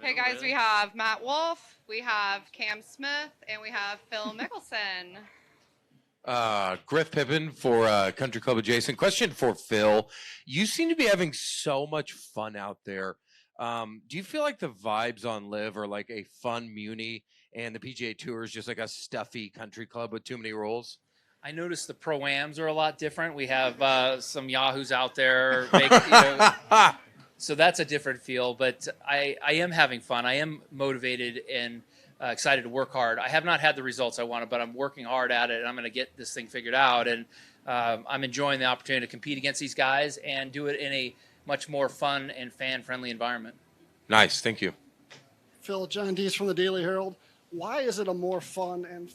Hey guys, we have Matt Wolff, we have Cam Smith, and we have Phil Mickelson. Griff Pippin for Country Club Adjacent. Question for Phil. You seem to be having so much fun out there. Do you feel like the vibes on LIV are like a fun Muni and the PGA Tour is just like a stuffy country club with too many rules? I noticed the pro-ams are a lot different. We have some yahoos out there. So that's a different feel, but I am having fun. I am motivated and excited to work hard. I have not had the results I wanted, but I'm working hard at it, and I'm going to get this thing figured out. And I'm enjoying the opportunity to compete against these guys and do it in a much more fun and fan-friendly environment. Nice, thank you. Phil, John Dees from the Daily Herald. Why is it a more fun and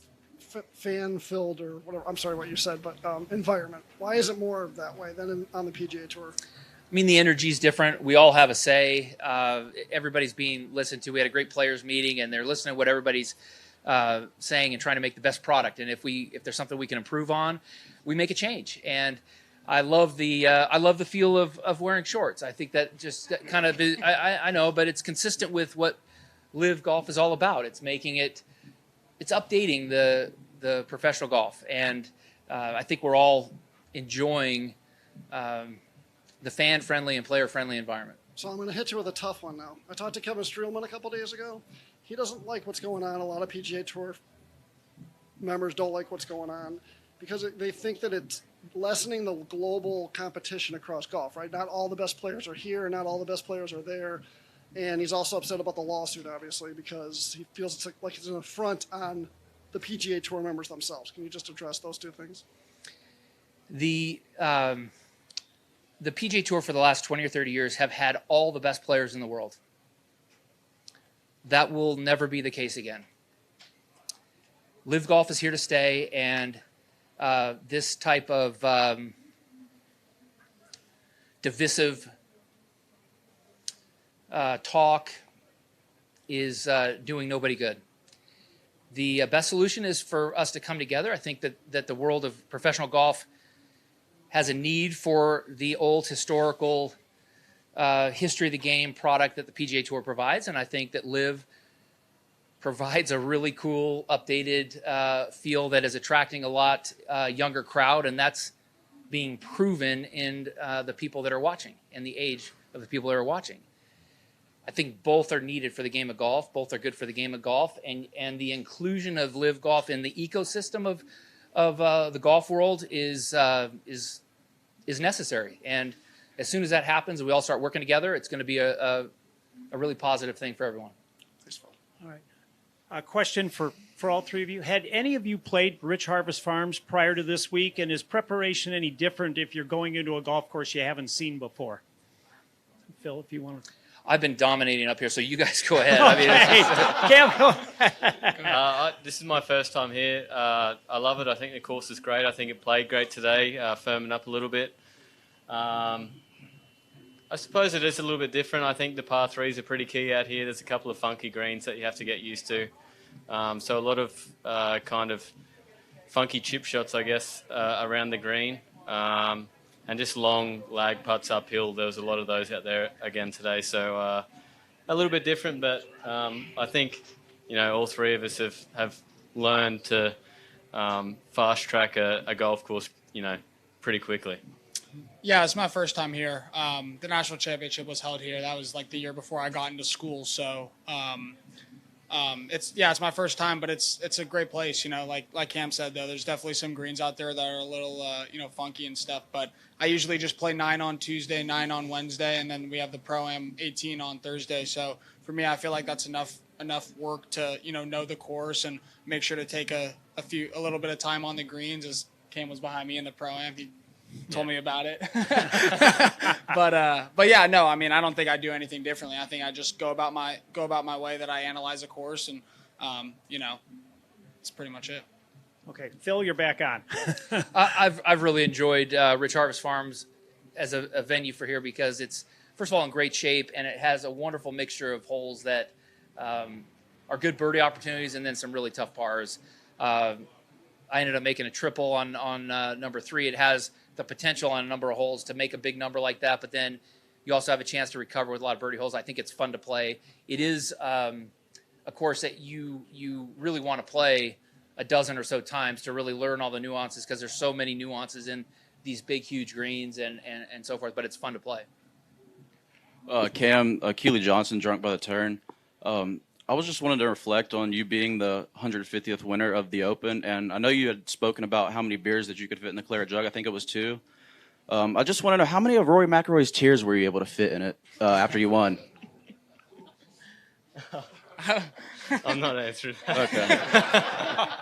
fan-filled, or whatever, I'm sorry what you said, but environment? Why is it more that way than on the PGA Tour? I mean, the energy is different. We all have a say. Everybody's being listened to. We had a great players meeting, and they're listening to what everybody's saying and trying to make the best product. And if there's something we can improve on, we make a change. And I love the feel of wearing shorts. I think that just kind of I know, but it's consistent with what LIV Golf is all about. It's updating the professional golf, and I think we're all enjoying the fan-friendly and player-friendly environment. So I'm going to hit you with a tough one now. I talked to Kevin Streelman a couple days ago. He doesn't like what's going on. A lot of PGA Tour members don't like what's going on because they think that it's lessening the global competition across golf, right? Not all the best players are here, not all the best players are there. And he's also upset about the lawsuit, obviously, because he feels it's like it's an affront on the PGA Tour members themselves. Can you just address those two things? The PGA Tour for the last 20 or 30 years have had all the best players in the world. That will never be the case again. LIV Golf is here to stay, and this type of divisive talk is doing nobody good. The best solution is for us to come together. I think that the world of professional golf has a need for the old historical history of the game product that the PGA Tour provides, and I think that LIV provides a really cool, updated feel that is attracting a lot younger crowd, and that's being proven in the people that are watching and the age of the people that are watching. I think both are needed for the game of golf. Both are good for the game of golf, and the inclusion of LIV Golf in the ecosystem of the golf world is necessary. And as soon as that happens and we all start working together, it's going to be a really positive thing for everyone. All right. A question for all three of you. Had any of you played Rich Harvest Farms prior to this week, and is preparation any different if you're going into a golf course you haven't seen before? Phil, if you want to. I've been dominating up here, so you guys go ahead. I mean, this is my first time here. I love it. I think the course is great. I think it played great today, firming up a little bit. I suppose it is a little bit different. I think the par threes are pretty key out here. There's a couple of funky greens that you have to get used to. So a lot of kind of funky chip shots, I guess, around the green. And just long lag putts uphill. There was a lot of those out there again today. So a little bit different, but I think, all three of us have learned to fast track a golf course, pretty quickly. Yeah, it's my first time here. The national championship was held here. That was like the year before I got into school. So it's my first time, but it's a great place. Like Cam said, though, there's definitely some greens out there that are a little funky and stuff. But I usually just play 9 on Tuesday, 9 on Wednesday, and then we have the Pro-Am 18 on Thursday. So for me, I feel like that's enough work to know the course and make sure to take a little bit of time on the greens. As Cam was behind me in the Pro-Am, he told me about it. but yeah, no, I mean, I don't think I do anything differently. I think I just go about my way that I analyze a course, and it's pretty much it. Okay, Phil, you're back on. I've really enjoyed Rich Harvest Farms as a venue for here because it's, first of all, in great shape, and it has a wonderful mixture of holes that are good birdie opportunities and then some really tough pars. I ended up making a triple on number 3. It has the potential on a number of holes to make a big number like that, but then You also have a chance to recover with a lot of birdie holes. I think it's fun to play. It is a course that you really want to play a dozen or so times to really learn all the nuances, because there's so many nuances in these big, huge greens and so forth, but it's fun to play. Cam, Keely Johnson, drunk by the turn. I was just wanting to reflect on you being the 150th winner of the Open, and I know you had spoken about how many beers that you could fit in the claret jug. I think it was 2. I just want to know, how many of Rory McIlroy's tears were you able to fit in it after you won? I'm not answering. Okay.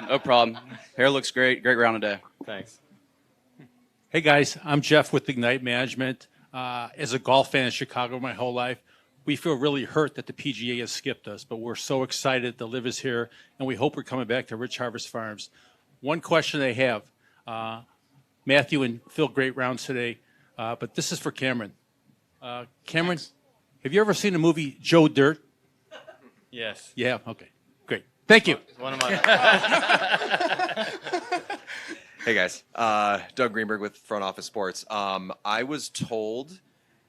No problem. Hair looks great. Great round today. Thanks. Hey guys, I'm Jeff with Ignite Management. As a golf fan in Chicago my whole life, we feel really hurt that the PGA has skipped us, but we're so excited the LIV is here, and we hope we're coming back to Rich Harvest Farms. One question they have, Matthew and Phil, great rounds today, but this is for Cameron. Cameron, have you ever seen the movie Joe Dirt? Yes. Yeah, okay, great. Thank you. One of my. Hey guys, Doug Greenberg with Front Office Sports. I was told,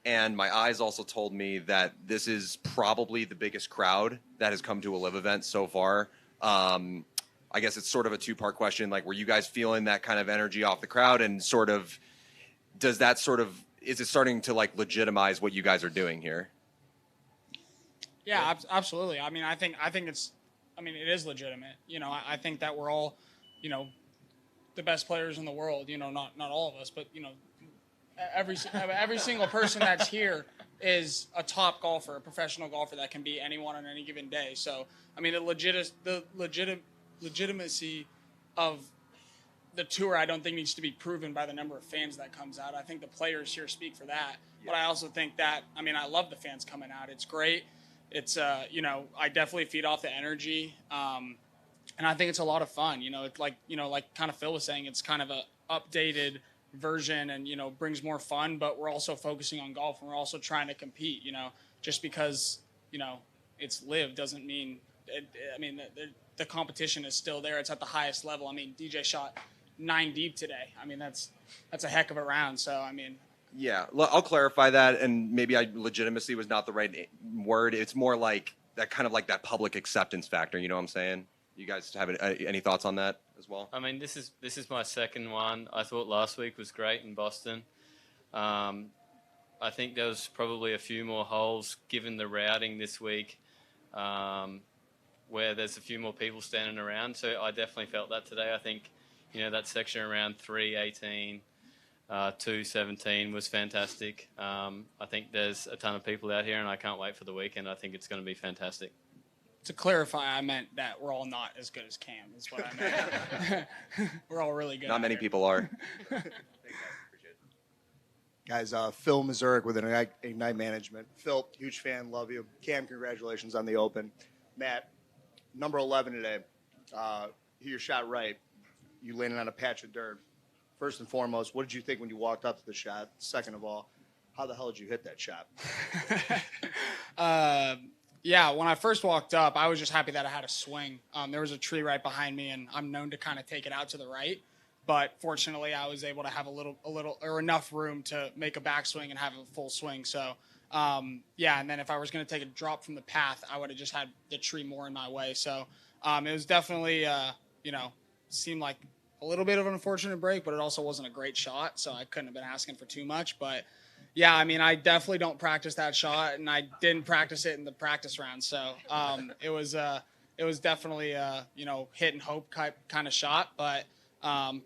and my eyes also told me, that this is probably the biggest crowd that has come to a LIV event so far. I guess it's sort of a two-part question. Like, were you guys feeling that kind of energy off the crowd, and sort of, is it starting to like legitimize what you guys are doing here? Yeah, absolutely. I mean, I think it is legitimate. You know, I think that we're all, you know, the best players in the world. You know, not all of us, but you know, every single person that's here is a top golfer, a professional golfer that can beat anyone on any given day. So, I mean, the legitimacy of the tour, I don't think needs to be proven by the number of fans that comes out. I think the players here speak for that. Yeah. But I also think that, I mean, I love the fans coming out. It's great. It's, you know, I definitely feed off the energy. And I think it's a lot of fun. You know, it's like, you know, like kind of Phil was saying, it's kind of a updated version and, you know, brings more fun, but we're also focusing on golf and we're also trying to compete. You know, just because, you know, it's LIV doesn't mean, the competition is still there. It's at the highest level. I mean, DJ shot 9 deep today. I mean, that's a heck of a round. So, I mean, yeah, I'll clarify that, and maybe legitimacy was not the right word. It's more like that, kind of like that public acceptance factor. You know what I'm saying? You guys have any thoughts on that as well? I mean, this is my second one. I thought last week was great in Boston. I think there was probably a few more holes given the routing this week, where there's a few more people standing around. So I definitely felt that today. I think, you know, that section around 3:18. 2:17 was fantastic. I think there's a ton of people out here, and I can't wait for the weekend. I think it's going to be fantastic. To clarify, I meant that we're all not as good as Cam, is what I meant. We're all really good. Not many people are. Guys, Phil Mazurek with Ignite Management. Phil, huge fan, love you. Cam, congratulations on the Open. Matt, number 11 today. You shot right. You landed on a patch of dirt. First and foremost, what did you think when you walked up to the shot? Second of all, how the hell did you hit that shot? Yeah, when I first walked up, I was just happy that I had a swing. There was a tree right behind me, and I'm known to kind of take it out to the right. But fortunately, I was able to have a little or enough room to make a backswing and have a full swing. So, yeah, and then if I was going to take a drop from the path, I would have just had the tree more in my way. So it was definitely, you know, seemed like a little bit of an unfortunate break, but it also wasn't a great shot, so I couldn't have been asking for too much. But, yeah, I mean, I definitely don't practice that shot, and I didn't practice it in the practice round. So it was definitely you know, hit and hope kind of shot. But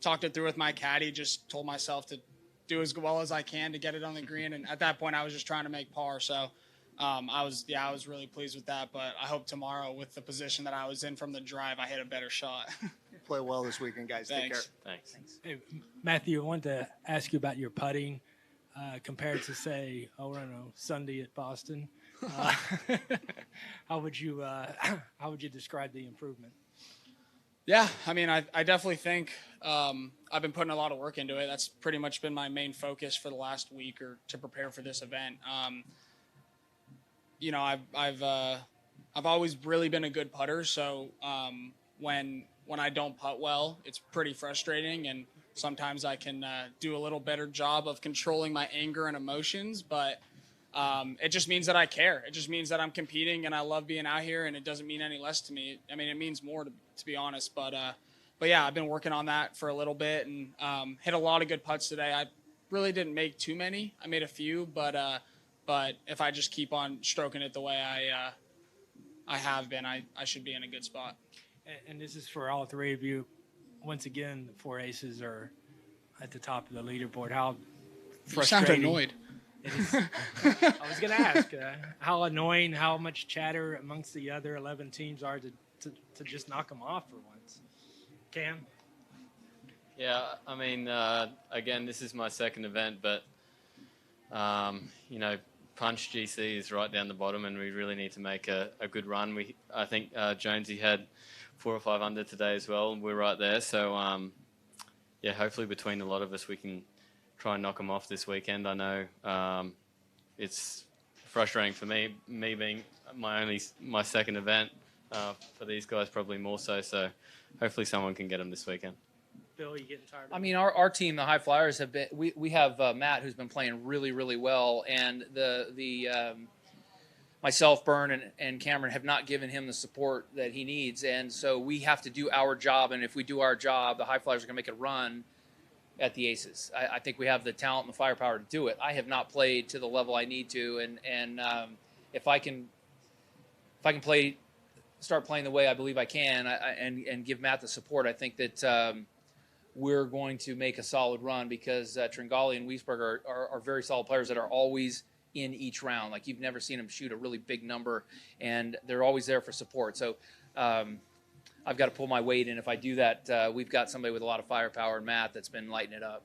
talked it through with my caddy, just told myself to do as well as I can to get it on the green. And at that point, I was just trying to make par. So I was really pleased with that. But I hope tomorrow, with the position that I was in from the drive, I hit a better shot. Play well this weekend, guys. Thanks. Take care. Thanks. Hey, Matthew, I wanted to ask you about your putting compared to, say, I don't know, Sunday at Boston. How would you describe the improvement? Yeah, I mean, I definitely think I've been putting a lot of work into it. That's pretty much been my main focus for the last week or to prepare for this event. You know, I've always really been a good putter, so when I don't putt well, it's pretty frustrating, and sometimes I can do a little better job of controlling my anger and emotions. But it just means that I care. It just means that I'm competing and I love being out here, and it doesn't mean any less to me. I mean, it means more to be honest. But yeah, I've been working on that for a little bit and hit a lot of good putts today. I really didn't make too many. I made a few, but if I just keep on stroking it the way I have been, I should be in a good spot. And this is for all three of you. Once again, the 4 aces are at the top of the leaderboard. How You sound frustrating annoyed. it is. I was going to ask how annoying, how much chatter amongst the other 11 teams are to just knock them off for once. Cam? Yeah, I mean, again, this is my second event, but, you know, Punch GC is right down the bottom, and we really need to make a good run. I think Jonesy had 4 or 5 under today as well, and we're right there. So, yeah, hopefully between a lot of us, we can try and knock them off this weekend. I know it's frustrating for me being my second event. For these guys, probably more so. So, hopefully someone can get them this weekend. Bill, you getting tired? I mean, our team, the High Flyers, have been. We have Matt, who's been playing really, really well, and the myself, Byrne, and Cameron have not given him the support that he needs, and so we have to do our job. And if we do our job, the High Flyers are going to make a run at the Aces. I think we have the talent and the firepower to do it. I have not played to the level I need to, and if I can start playing the way I believe I can, and give Matt the support, I think that. We're going to make a solid run because Tringali and Wiesberg are very solid players that are always in each round. Like, you've never seen them shoot a really big number, and they're always there for support. So I've got to pull my weight, and if I do that, we've got somebody with a lot of firepower in Matt that's been lighting it up.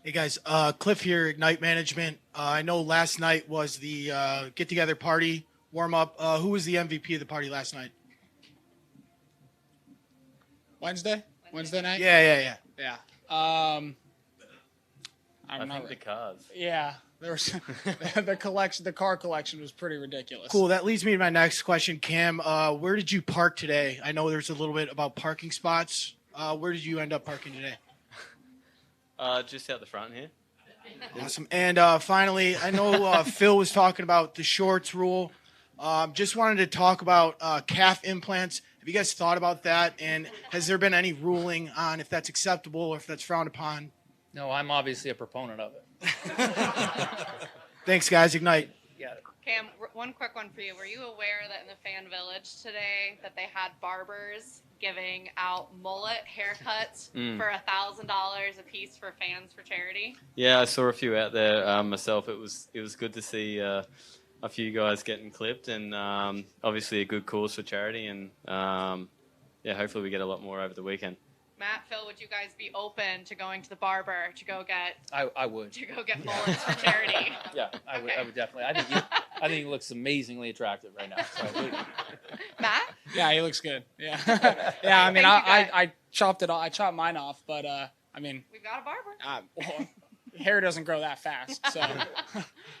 Hey guys, Cliff here, Ignite Management. I know last night was the get-together party warm-up. Who was the MVP of the party last night? Wednesday night. Yeah. I think the cars. Yeah, there was the car collection was pretty ridiculous. Cool. That leads me to my next question, Cam. Where did you park today? I know there's a little bit about parking spots. Where did you end up parking today? Just out the front here. Awesome. And finally, I know Phil was talking about the shorts rule. Just wanted to talk about calf implants. Have you guys thought about that? And has there been any ruling on if that's acceptable or if that's frowned upon? No, I'm obviously a proponent of it. Thanks, guys. Ignite. Yeah. Cam, one quick one for you. Were you aware that in the fan village today that they had barbers giving out mullet haircuts for $1,000 a piece for fans for charity? Yeah, I saw a few out there myself. It was good to see a few guys getting clipped, and obviously a good cause for charity, and yeah, hopefully we get a lot more over the weekend. Matt, Phil, would you guys be open to going to the barber to go get? I would. To go get mullets for charity. Yeah, I would definitely. I think he looks amazingly attractive right now. So Matt? Yeah, he looks good. Yeah, yeah. I mean, I chopped it. I chopped mine off, but I mean, we've got a barber. Well, hair doesn't grow that fast. So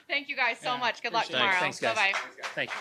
thank you guys so much. Good luck Thanks. tomorrow. Thanks, guys. Bye-bye. Thank you.